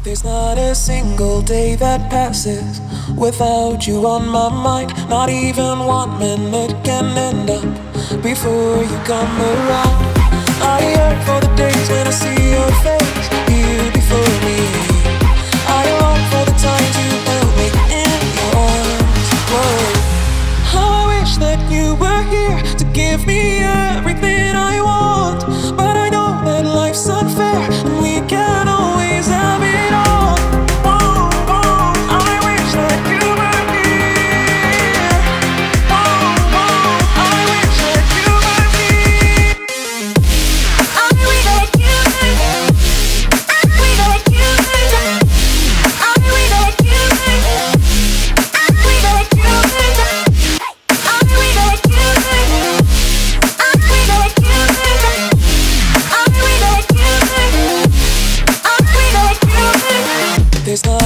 There's not a single day that passes without you on my mind. Not even 1 minute can end up before you come around. I yearn for the days when I see your face here before me. I long for the times you held me in your arms. Whoa. How I wish that you were here to give me everything I want, but I know that life's unfair and we can't always have it all. Oh, oh, I wish that you were here. Oh, oh, I wish that you were here. I wish that you were here. I wish that you were here. I wish that you were here. I wish that you were here. I wish that you were here. I wish that you were here. I wish that you were here. I wish that you were here. There's not